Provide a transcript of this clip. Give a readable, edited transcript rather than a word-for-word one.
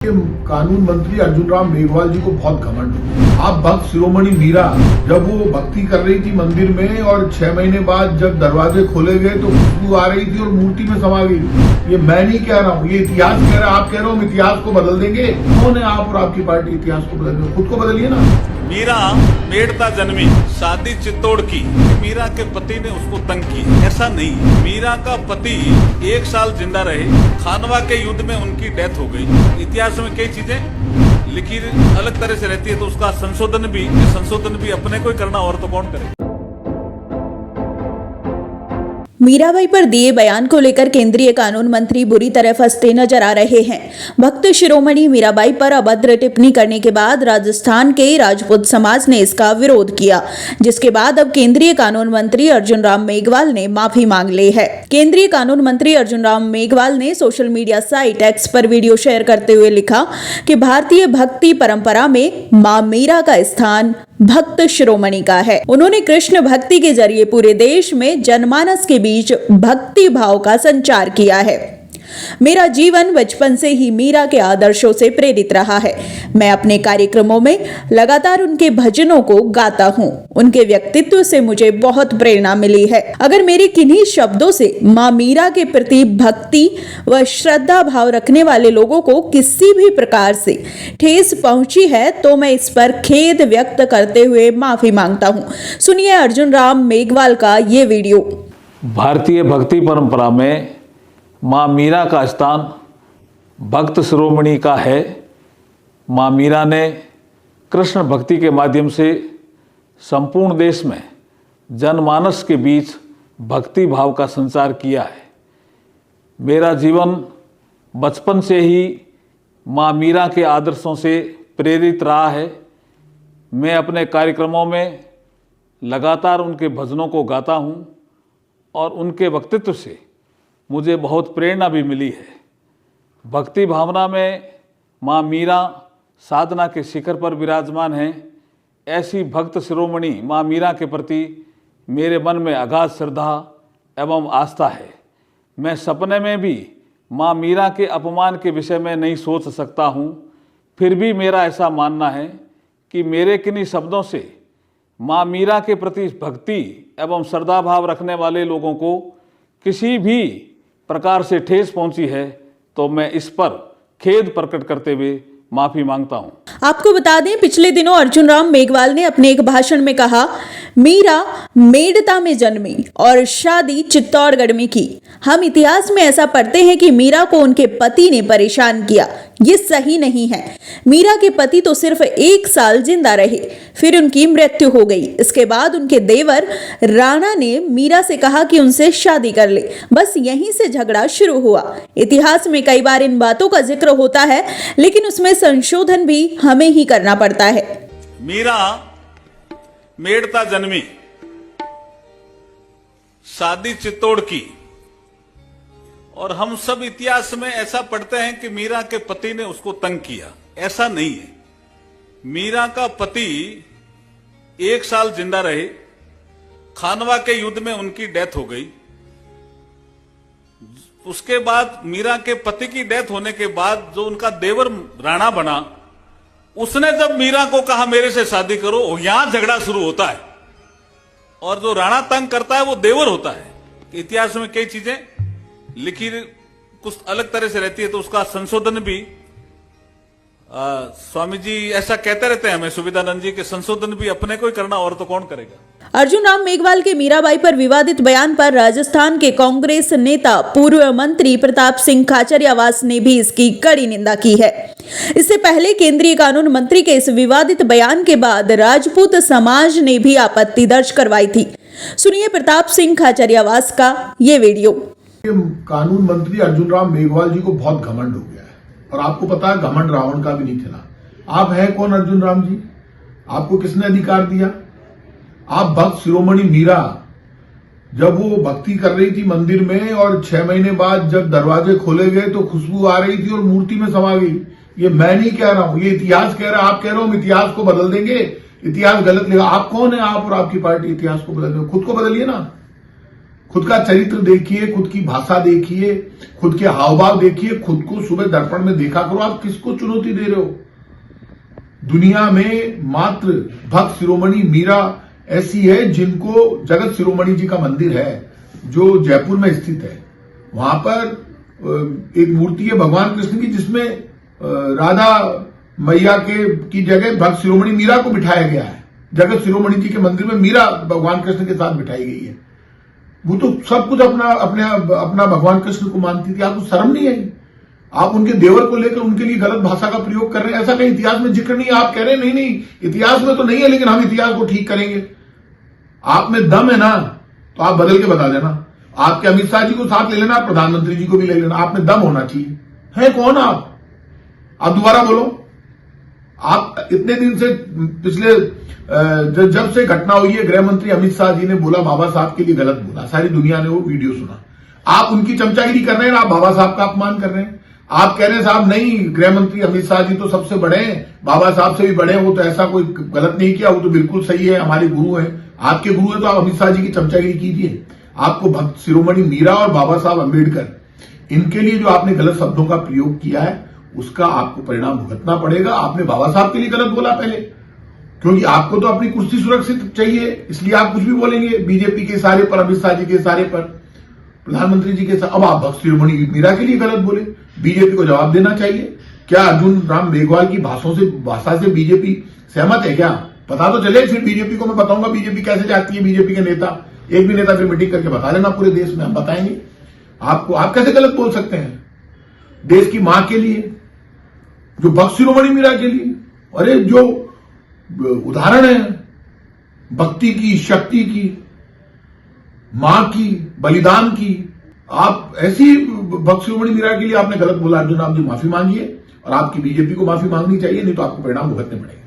कानून मंत्री अर्जुन राम मेघवाल जी को बहुत घमंड हो। आप भक्त शिरोमणि मीरा जब वो भक्ति कर रही थी मंदिर में और 6 महीने बाद जब दरवाजे खोले गए तो खुशबू आ रही थी और मूर्ति में समा गई। ये मैं नहीं कह रहा हूँ, ये इतिहास कह रहा है। आप कह रहे हो हम इतिहास को बदल देंगे। कौन है आप और आपकी पार्टी इतिहास को बदल देंगे? खुद को बदलिए ना। मीरा मेड़ता जन्मी, शादी चित्तौड़ की। मीरा के पति ने उसको तंग किया, ऐसा नहीं। मीरा का पति 1 साल जिंदा रहे, खानवा के युद्ध में उनकी डेथ हो गई। इतिहास में कई चीजें लिखी अलग तरह से रहती है, तो उसका संशोधन भी अपने को ही करना, और तो कौन करे। मीराबाई पर दिए बयान को लेकर केंद्रीय कानून मंत्री बुरी तरह फंसते नजर आ रहे हैं। भक्त शिरोमणि मीराबाई पर अभद्र टिप्पणी करने के बाद राजस्थान के राजपूत समाज ने इसका विरोध किया, जिसके बाद अब केंद्रीय कानून मंत्री अर्जुन राम मेघवाल ने माफी मांग ली है। केंद्रीय कानून मंत्री अर्जुन राम मेघवाल ने सोशल मीडिया साइट एक्स पर वीडियो शेयर करते हुए लिखा कि भारतीय भक्ति परंपरा में मां मीरा का स्थान भक्त शिरोमणि का है। उन्होंने कृष्ण भक्ति के जरिए पूरे देश में जनमानस के बीच भक्ति भाव का संचार किया है। मेरा जीवन बचपन से ही मीरा के आदर्शों से प्रेरित रहा है। मैं अपने कार्यक्रमों में लगातार उनके भजनों को गाता हूँ। उनके व्यक्तित्व से मुझे बहुत प्रेरणा मिली है। अगर मेरे किन्हीं शब्दों से मां मीरा के प्रति भक्ति व श्रद्धा भाव रखने वाले लोगों को किसी भी प्रकार से ठेस पहुंची है तो मैं इस पर खेद व्यक्त करते हुए माफी मांगता हूँ। सुनिए अर्जुन राम मेघवाल का ये वीडियो। भारतीय भक्ति परंपरा में माँ मीरा का स्थान भक्त शिरोमणि का है। माँ मीरा ने कृष्ण भक्ति के माध्यम से संपूर्ण देश में जनमानस के बीच भक्ति भाव का संचार किया है। मेरा जीवन बचपन से ही माँ मीरा के आदर्शों से प्रेरित रहा है। मैं अपने कार्यक्रमों में लगातार उनके भजनों को गाता हूँ और उनके व्यक्तित्व से मुझे बहुत प्रेरणा भी मिली है। भक्ति भावना में माँ मीरा साधना के शिखर पर विराजमान हैं। ऐसी भक्त शिरोमणि माँ मीरा के प्रति मेरे मन में अगाध श्रद्धा एवं आस्था है। मैं सपने में भी माँ मीरा के अपमान के विषय में नहीं सोच सकता हूँ। फिर भी मेरा ऐसा मानना है कि मेरे किन्हीं शब्दों से माँ मीरा के प्रति भक्ति एवं श्रद्धा भाव रखने वाले लोगों को किसी भी प्रकार से ठेस पहुंची है तो मैं इस पर खेद प्रकट करते हुए माफी मांगता हूं। आपको बता दें, पिछले दिनों अर्जुन राम मेघवाल ने अपने एक भाषण में कहा, मीरा मेड़ता में जन्मी और शादी चित्तौड़गढ़ में की। हम इतिहास में ऐसा पढ़ते हैं कि मीरा को उनके पति ने परेशान किया। ये सही नहीं है। मीरा के पति तो सिर्फ 1 साल जिंदा रहे, फिर उनकी मृत्यु हो गई। इसके बाद उनके देवर राणा ने मीरा से कहा कि उनसे शादी कर ले। बस यहीं से झगड़ा शुरू हुआ। इतिहास में कई बार इन बातों का जिक्र होता है, लेकिन उसमें संशोधन भी हमें ही करना पड़ता है। मीरा मेड़ता जन्मी, शादी चित्तौड़ की, और हम सब इतिहास में ऐसा पढ़ते हैं कि मीरा के पति ने उसको तंग किया। ऐसा नहीं है। मीरा का पति 1 साल जिंदा रहे, खानवा के युद्ध में उनकी डेथ हो गई। उसके बाद मीरा के पति की डेथ होने के बाद जो उनका देवर राणा बना, उसने जब मीरा को कहा मेरे से शादी करो, यहां झगड़ा शुरू होता है। और जो राणा तंग करता है वो देवर होता है। इतिहास में कई चीजें लिखी कुछ अलग तरह से रहती है, तो उसका संशोधन भी स्वामी जी ऐसा कहते रहते हैं हमें, सुविधानंद जी, के संशोधन भी अपने को ही करना, और तो कौन करेगा। अर्जुन राम मेघवाल के मीराबाई पर विवादित बयान पर राजस्थान के कांग्रेस नेता पूर्व मंत्री प्रताप सिंह खाचरियावास ने भी इसकी कड़ी निंदा की है। इससे पहले केंद्रीय कानून मंत्री के इस विवादित बयान के बाद राजपूत समाज ने भी आपत्ति दर्ज करवाई थी। सुनिए प्रताप सिंह खाचरियावास का ये वीडियो। कानून मंत्री अर्जुन राम मेघवाल जी को बहुत घमंड हो गया है, और आपको पता है घमंड रावण का भी नहीं खिला। आप हैं कौन अर्जुन राम जी? आपको किसने अधिकार दिया? आप भक्त शिरोमणि मीरा जब वो भक्ति कर रही थी मंदिर में और 6 महीने बाद जब दरवाजे खोले गए तो खुशबू आ रही थी और मूर्ति में समा गई। ये मैं नहीं कह रहा हूं, ये इतिहास कह रहा है। आप कह रहे हो हम इतिहास को बदल देंगे। इतिहास गलत लिखा। आप कौन है आप और आपकी पार्टी इतिहास को बदल देंगे? खुद को बदलिए ना। खुद का चरित्र देखिए, खुद की भाषा देखिए, खुद के हाव भाव देखिए, खुद को सुबह दर्पण में देखा करो। आप किसको चुनौती दे रहे हो? दुनिया में मात्र भक्त शिरोमणि मीरा ऐसी है जिनको जगत शिरोमणि जी का मंदिर है जो जयपुर में स्थित है। वहां पर एक मूर्ति है भगवान कृष्ण की जिसमें राधा मैया की जगह भक्त शिरोमणि मीरा को बिठाया गया है। जगत शिरोमणि जी के मंदिर में मीरा भगवान कृष्ण के साथ बिठाई गई है। वो तो सब कुछ अपना भगवान कृष्ण को मानती थी। आपको शर्म नहीं आई? आप उनके देवर को लेकर उनके लिए गलत भाषा का प्रयोग कर रहे हैं। ऐसा कहीं इतिहास में जिक्र नहीं है। आप कह रहे हैं नहीं इतिहास में तो नहीं है, लेकिन हम इतिहास को ठीक करेंगे। आप में दम है ना तो आप बदल के बता देना। आपके अमित शाह जी को साथ ले लेना, प्रधानमंत्री जी को भी ले लेना। आप में दम होना चाहिए। है कौन आप दोबारा बोलो। आप इतने दिन से पिछले जब से घटना हुई है, गृह मंत्री अमित शाह जी ने बोला बाबा साहब के लिए गलत बोला, सारी दुनिया ने वो वीडियो सुना। आप उनकी चमचागिरी कर रहे हैं, आप बाबा साहब का अपमान कर रहे हैं। आप कह रहे हैं साहब नहीं, गृह मंत्री अमित शाह जी तो सबसे बड़े हैं, बाबा साहब से भी बड़े हैं, वो तो ऐसा कोई गलत नहीं किया, वो तो बिल्कुल सही है, हमारे गुरु हैं। आपके गुरु है तो आप अमित शाह जी की चमचागिरी कीजिए। आपको भक्त शिरोमणि मीरा और बाबा साहब अम्बेडकर, इनके लिए जो आपने गलत शब्दों का प्रयोग किया है उसका आपको परिणाम भुगतना पड़ेगा। आपने बाबा साहब के लिए गलत बोला पहले, क्योंकि आपको तो अपनी कुर्सी सुरक्षित चाहिए, इसलिए आप कुछ भी बोलेंगे बीजेपी के इशारे पर, अमित शाह जी के इशारे पर, प्रधानमंत्री जी के साथ। अब आप भक्त शिरोमणि मीरा के लिए गलत बोले। बीजेपी को जवाब देना चाहिए। क्या अर्जुन राम मेघवाल की भाषा से बीजेपी सहमत है क्या? पता तो चले, फिर बीजेपी को मैं बताऊंगा बीजेपी कैसे जाती है। बीजेपी के नेता, एक भी नेता फिर मीटिंग करके बता लेना पूरे देश में, हम बताएंगे आपको। आप कैसे गलत बोल सकते हैं देश की मां के लिए, जो भक्त शिरोमणि मीरा के लिए? अरे जो उदाहरण है भक्ति की, शक्ति की, मां की, बलिदान की, आप ऐसी भक्त शिरोमणि मीरा के लिए आपने गलत बोला। अर्जुन राम जी माफी मांगिए और आपकी बीजेपी को माफी मांगनी चाहिए, नहीं तो आपको परिणाम भुगतने पड़ेंगे।